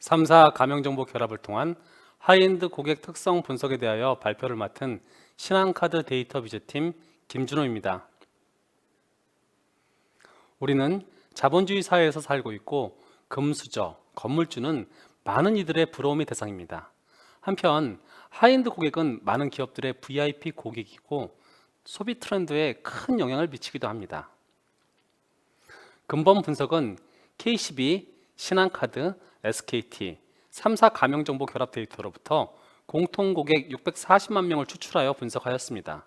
3사 가명정보 결합을 통한 하이엔드 고객 특성 분석에 대하여 발표를 맡은 신한카드 데이터 비즈팀 김준호입니다. 우리는 자본주의 사회에서 살고 있고 금수저, 건물주는 많은 이들의 부러움의 대상입니다. 한편 하이엔드 고객은 많은 기업들의 VIP 고객이고 소비 트렌드에 큰 영향을 미치기도 합니다. 근본 분석은 KCB, 신한카드, SKT, 3사 가명정보 결합 데이터로부터 공통 고객 640만 명을 추출하여 분석하였습니다.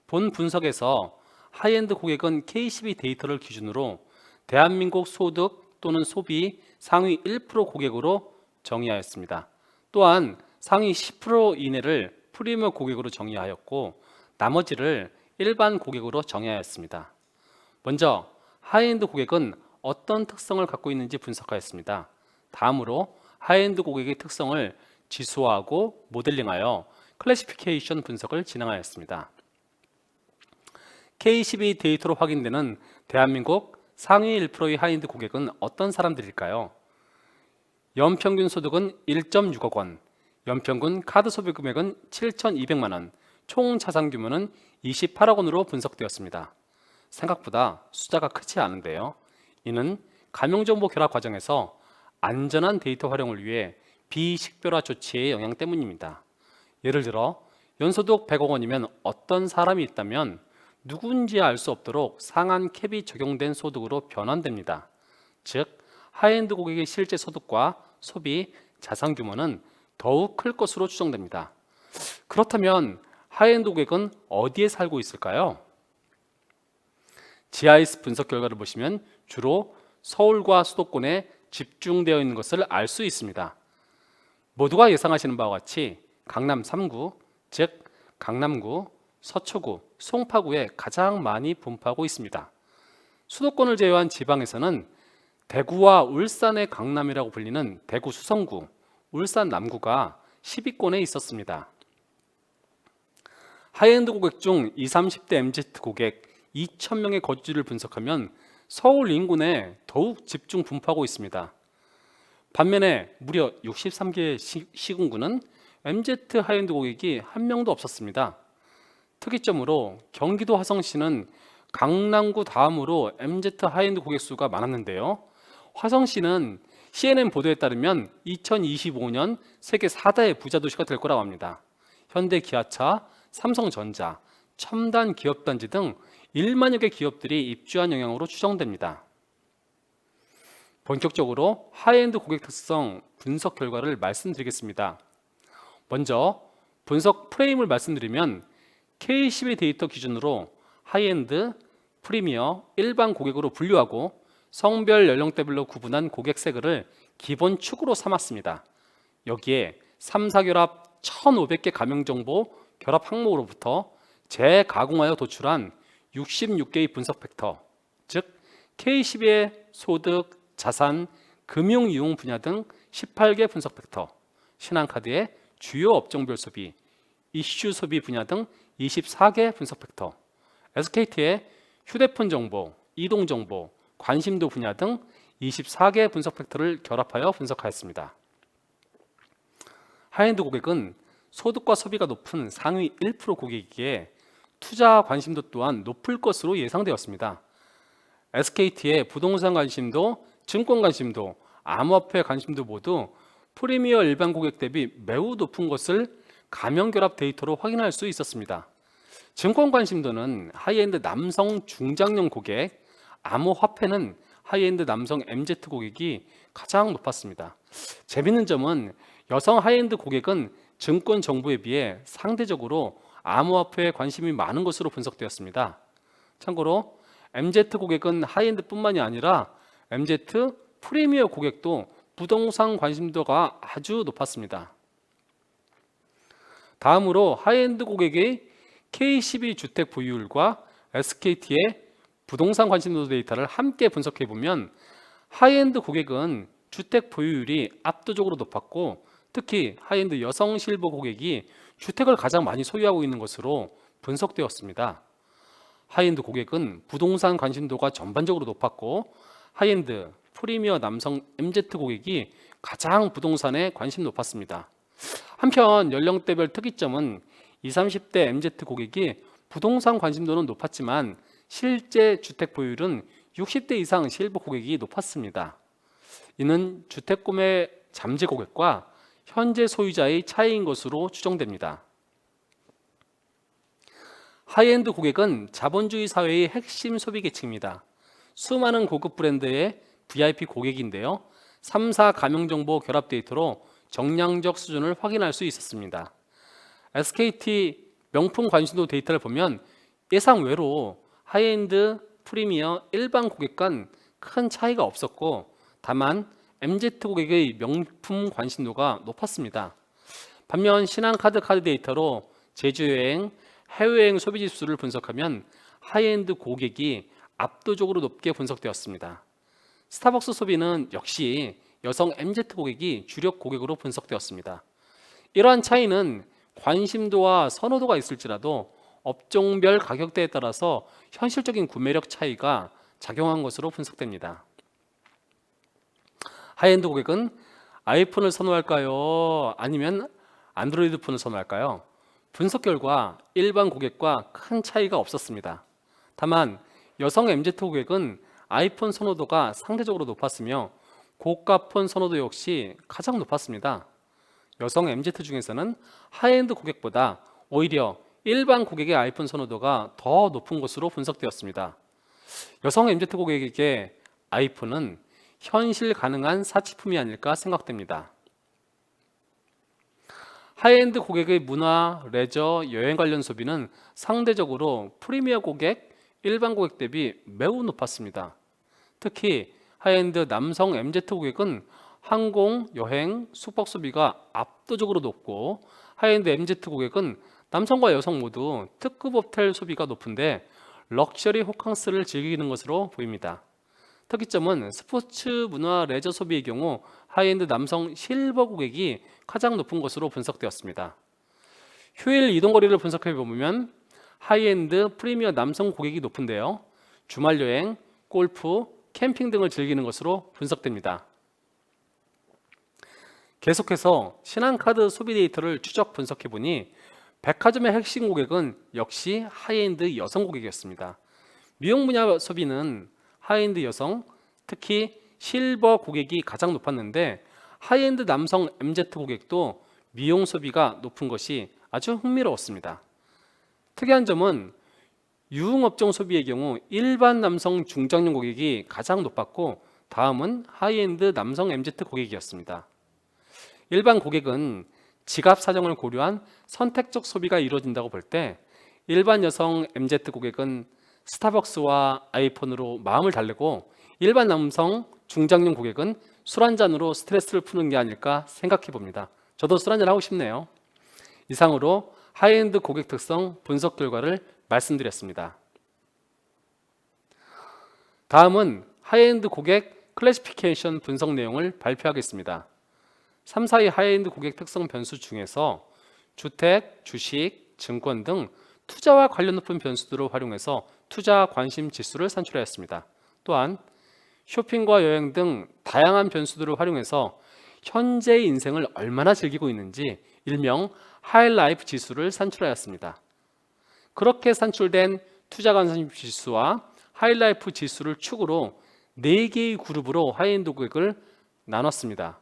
본 분석에서 하이엔드 고객은 KCB 데이터를 기준으로 대한민국 소득 또는 소비 상위 1% 고객으로 정의하였습니다. 또한 상위 10% 이내를 프리미엄 고객으로 정의하였고 나머지를 일반 고객으로 정의하였습니다. 먼저 하이엔드 고객은 어떤 특성을 갖고 있는지 분석하였습니다. 다음으로 하이엔드 고객의 특성을 지수화하고 모델링하여 클래시피케이션 분석을 진행하였습니다. KCB 데이터로 확인되는 대한민국 상위 1%의 하이엔드 고객은 어떤 사람들일까요? 연평균 소득은 1.6억 원, 연평균 카드 소비 금액은 7,200만 원, 총 자산 규모는 28억 원으로 분석되었습니다. 생각보다 숫자가 크지 않은데요. 이는 가명정보 결합 과정에서 안전한 데이터 활용을 위해 비식별화 조치의 영향 때문입니다. 예를 들어 연소득 100억 원이면 어떤 사람이 있다면 누군지 알 수 없도록 상한 캡이 적용된 소득으로 변환됩니다. 즉 하이엔드 고객의 실제 소득과 소비, 자산 규모는 더욱 클 것으로 추정됩니다. 그렇다면 하이엔드 고객은 어디에 살고 있을까요? GIS 분석 결과를 보시면 주로 서울과 수도권에 집중되어 있는 것을 알 수 있습니다. 모두가 예상하시는 바와 같이 강남 3구, 즉 강남구, 서초구, 송파구에 가장 많이 분포하고 있습니다. 수도권을 제외한 지방에서는 대구와 울산의 강남이라고 불리는 대구 수성구, 울산 남구가 10위권에 있었습니다. 하이엔드 고객 중 20, 30대 MZ 고객 2,000명의 거주지를 분석하면 서울 인근에 더욱 집중 분포하고 있습니다. 반면에 무려 63개 시군구는 MZ 하이엔드 고객이 한 명도 없었습니다. 특이점으로 경기도 화성시는 강남구 다음으로 MZ 하이엔드 고객 수가 많았는데요. 화성시는 CNN 보도에 따르면 2025년 세계 4대 부자 도시가 될 거라고 합니다. 현대 기아차, 삼성전자, 첨단 기업단지 등 1만여 개 기업들이 입주한 영향으로 추정됩니다. 본격적으로 하이엔드 고객 특성 분석 결과를 말씀드리겠습니다. 먼저 분석 프레임을 말씀드리면 KCB 데이터 기준으로 하이엔드, 프리미어, 일반 고객으로 분류하고 성별 연령대별로 구분한 고객 세그를 기본 축으로 삼았습니다. 여기에 3사 결합 1,500개 가명정보 결합 항목으로부터 재가공하여 도출한 66개의 분석 팩터, 즉 KCB의 소득, 자산, 금융 이용 분야 등 18개 분석 팩터, 신한카드의 주요 업종별 소비, 이슈 소비 분야 등 24개 분석 팩터, SKT의 휴대폰 정보, 이동 정보, 관심도 분야 등 24개 분석 팩터를 결합하여 분석하였습니다. 하이엔드 고객은 소득과 소비가 높은 상위 1% 고객이기에 투자 관심도 또한 높을 것으로 예상되었습니다. SKT의 부동산 관심도, 증권 관심도, 암호화폐 관심도 모두 프리미어 일반 고객 대비 매우 높은 것을 가명 결합 데이터로 확인할 수 있었습니다. 증권 관심도는 하이엔드 남성 중장년 고객, 암호화폐는 하이엔드 남성 MZ 고객이 가장 높았습니다. 재밌는 점은 여성 하이엔드 고객은 증권 정보에 비해 상대적으로 암호화폐에 관심이 많은 것으로 분석되었습니다. 참고로 MZ 고객은 하이엔드뿐만이 아니라 MZ 프리미어 고객도 부동산 관심도가 아주 높았습니다. 다음으로 하이엔드 고객의 KCB 주택 보유율과 SKT의 부동산 관심도 데이터를 함께 분석해 보면 하이엔드 고객은 주택 보유율이 압도적으로 높았고 특히 하이엔드 여성 실버 고객이 주택을 가장 많이 소유하고 있는 것으로 분석되었습니다. 하이엔드 고객은 부동산 관심도가 전반적으로 높았고 하이엔드 프리미어 남성 MZ 고객이 가장 부동산에 관심이 높았습니다. 한편 연령대별 특이점은 20, 30대 MZ 고객이 부동산 관심도는 높았지만 실제 주택 보유율은 60대 이상 실버 고객이 높았습니다. 이는 주택 구매 잠재 고객과 현재 소유자의 차이인 것으로 추정됩니다. 하이엔드 고객은 자본주의 사회의 핵심 소비 계층입니다. 수많은 고급 브랜드의 VIP 고객인데요. 3, 4 가명정보 결합 데이터로 정량적 수준을 확인할 수 있었습니다. SKT 명품 관심도 데이터를 보면 예상외로 하이엔드, 프리미어, 일반 고객 간 큰 차이가 없었고 다만 MZ 고객의 명품 관심도가 높았습니다. 반면 신한카드 카드 데이터로 제주여행, 해외여행 소비지수를 분석하면 하이엔드 고객이 압도적으로 높게 분석되었습니다. 스타벅스 소비는 역시 여성 MZ 고객이 주력 고객으로 분석되었습니다. 이러한 차이는 관심도와 선호도가 있을지라도 업종별 가격대에 따라서 현실적인 구매력 차이가 작용한 것으로 분석됩니다. 하이엔드 고객은 아이폰을 선호할까요? 아니면 안드로이드 폰을 선호할까요? 분석 결과 일반 고객과 큰 차이가 없었습니다. 다만 여성 MZ 고객은 아이폰 선호도가 상대적으로 높았으며 고가 폰 선호도 역시 가장 높았습니다. 여성 MZ 중에서는 하이엔드 고객보다 오히려 일반 고객의 아이폰 선호도가 더 높은 것으로 분석되었습니다. 여성 MZ 고객에게 아이폰은 현실 가능한 사치품이 아닐까 생각됩니다. 하이엔드 고객의 문화, 레저, 여행 관련 소비는 상대적으로 프리미어 고객, 일반 고객 대비 매우 높았습니다. 특히 하이엔드 남성 MZ 고객은 항공, 여행, 숙박 소비가 압도적으로 높고 하이엔드 MZ 고객은 남성과 여성 모두 특급 호텔 소비가 높은데 럭셔리 호캉스를 즐기는 것으로 보입니다. 특이점은 스포츠, 문화, 레저 소비의 경우 하이엔드 남성 실버 고객이 가장 높은 것으로 분석되었습니다. 휴일 이동거리를 분석해 보면 하이엔드 프리미어 남성 고객이 높은데요. 주말 여행, 골프, 캠핑 등을 즐기는 것으로 분석됩니다. 계속해서 신한카드 소비 데이터를 추적 분석해 보니 백화점의 핵심 고객은 역시 하이엔드 여성 고객이었습니다. 미용 분야 소비는 하이엔드 여성, 특히 실버 고객이 가장 높았는데 하이엔드 남성 MZ 고객도 미용 소비가 높은 것이 아주 흥미로웠습니다. 특이한 점은 유흥업종 소비의 경우 일반 남성 중장년 고객이 가장 높았고 다음은 하이엔드 남성 MZ 고객이었습니다. 일반 고객은 지갑 사정을 고려한 선택적 소비가 이루어진다고 볼 때 일반 여성 MZ 고객은 스타벅스와 아이폰으로 마음을 달래고 일반 남성 중장년 고객은 술 한잔으로 스트레스를 푸는 게 아닐까 생각해 봅니다. 저도 술 한잔 하고 싶네요. 이상으로 하이엔드 고객 특성 분석 결과를 말씀드렸습니다. 다음은 하이엔드 고객 클래시피케이션 분석 내용을 발표하겠습니다. 3, 4위 하이엔드 고객 특성 변수 중에서 주택, 주식, 증권 등 투자와 관련 높은 변수들을 활용해서 투자 관심 지수를 산출하였습니다. 또한 쇼핑과 여행 등 다양한 변수들을 활용해서 현재의 인생을 얼마나 즐기고 있는지 일명 하이라이프 지수를 산출하였습니다. 그렇게 산출된 투자 관심 지수와 하이라이프 지수를 축으로 4개의 그룹으로 하이엔드 고객을 나눴습니다.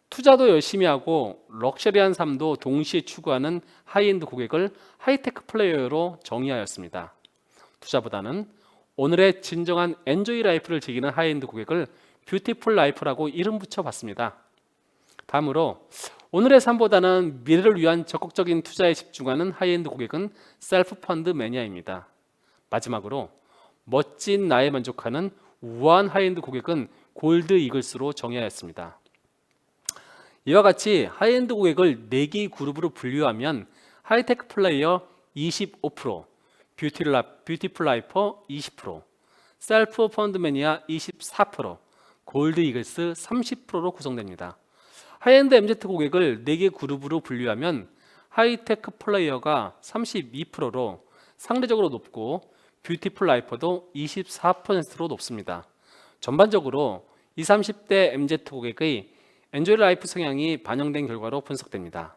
투자도 열심히 하고 럭셔리한 삶도 동시에 추구하는 하이엔드 고객을 하이테크 플레이어로 정의하였습니다. 투자보다는 오늘의 진정한 엔조이 라이프를 즐기는 하이엔드 고객을 뷰티풀 라이프라고 이름 붙여봤습니다. 다음으로 오늘의 삶보다는 미래를 위한 적극적인 투자에 집중하는 하이엔드 고객은 셀프 펀드 매니아입니다. 마지막으로 멋진 나에 만족하는 우아한 하이엔드 고객은 골드 이글스로 정의하였습니다. 이와 같이 하이엔드 고객을 4개의 그룹으로 분류하면 하이테크 플레이어 25%, 뷰티풀 라이퍼 20%, 셀프 펀드 매니아 24%, 골드 이글스 30%로 구성됩니다. 하이엔드 MZ 고객을 4개 그룹으로 분류하면 하이테크 플레이어가 32%로 상대적으로 높고 뷰티풀 라이퍼도 24%로 높습니다. 전반적으로 20, 30대 MZ 고객의 엔조이 라이프 성향이 반영된 결과로 분석됩니다.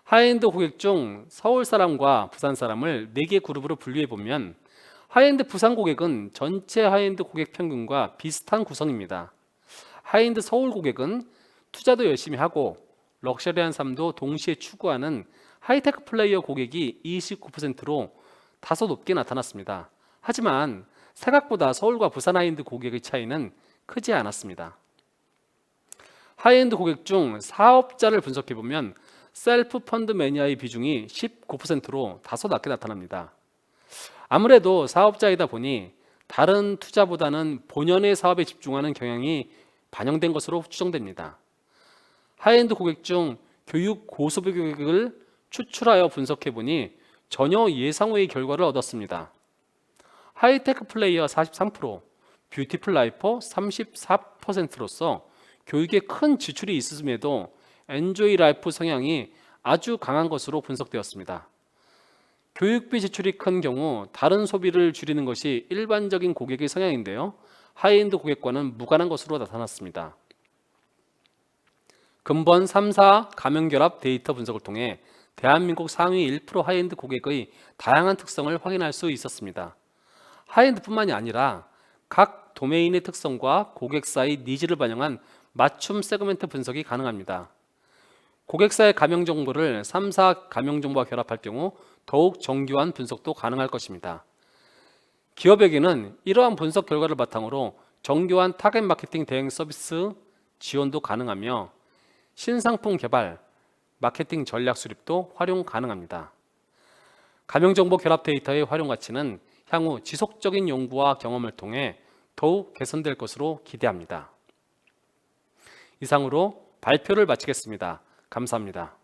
하이엔드 고객 중 서울 사람과 부산 사람을 4개 그룹으로 분류해 보면 하이엔드 부산 고객은 전체 하이엔드 고객 평균과 비슷한 구성입니다. 하이엔드 서울 고객은 투자도 열심히 하고 럭셔리한 삶도 동시에 추구하는 하이테크 플레이어 고객이 29%로 다소 높게 나타났습니다. 하지만 생각보다 서울과 부산 하이엔드 고객의 차이는 크지 않았습니다. 하이엔드 고객 중 사업자를 분석해 보면 셀프 펀드 매니아의 비중이 19%로 다소 낮게 나타납니다. 아무래도 사업자이다 보니 다른 투자보다는 본연의 사업에 집중하는 경향이 반영된 것으로 추정됩니다. 하이엔드 고객 중 교육 고소비 고객을 추출하여 분석해 보니 전혀 예상 외의 결과를 얻었습니다. 하이테크 플레이어 43%, 뷰티풀 라이퍼 34%로서 교육에 큰 지출이 있음에도 엔조이 라이프 성향이 아주 강한 것으로 분석되었습니다. 교육비 지출이 큰 경우 다른 소비를 줄이는 것이 일반적인 고객의 성향인데요. 하이엔드 고객과는 무관한 것으로 나타났습니다. 근본 3, 4 가명결합 데이터 분석을 통해 대한민국 상위 1% 하이엔드 고객의 다양한 특성을 확인할 수 있었습니다. 하이엔드뿐만이 아니라 각 도메인의 특성과 고객사의 니즈를 반영한 맞춤 세그멘트 분석이 가능합니다. 고객사의 가명 정보를 3, 4 가명 정보와 결합할 경우 더욱 정교한 분석도 가능할 것입니다. 기업에게는 이러한 분석 결과를 바탕으로 정교한 타겟 마케팅 대행 서비스 지원도 가능하며 신상품 개발, 마케팅 전략 수립도 활용 가능합니다. 가명 정보 결합 데이터의 활용 가치는 향후 지속적인 연구와 경험을 통해 더욱 개선될 것으로 기대합니다. 이상으로 발표를 마치겠습니다. 감사합니다.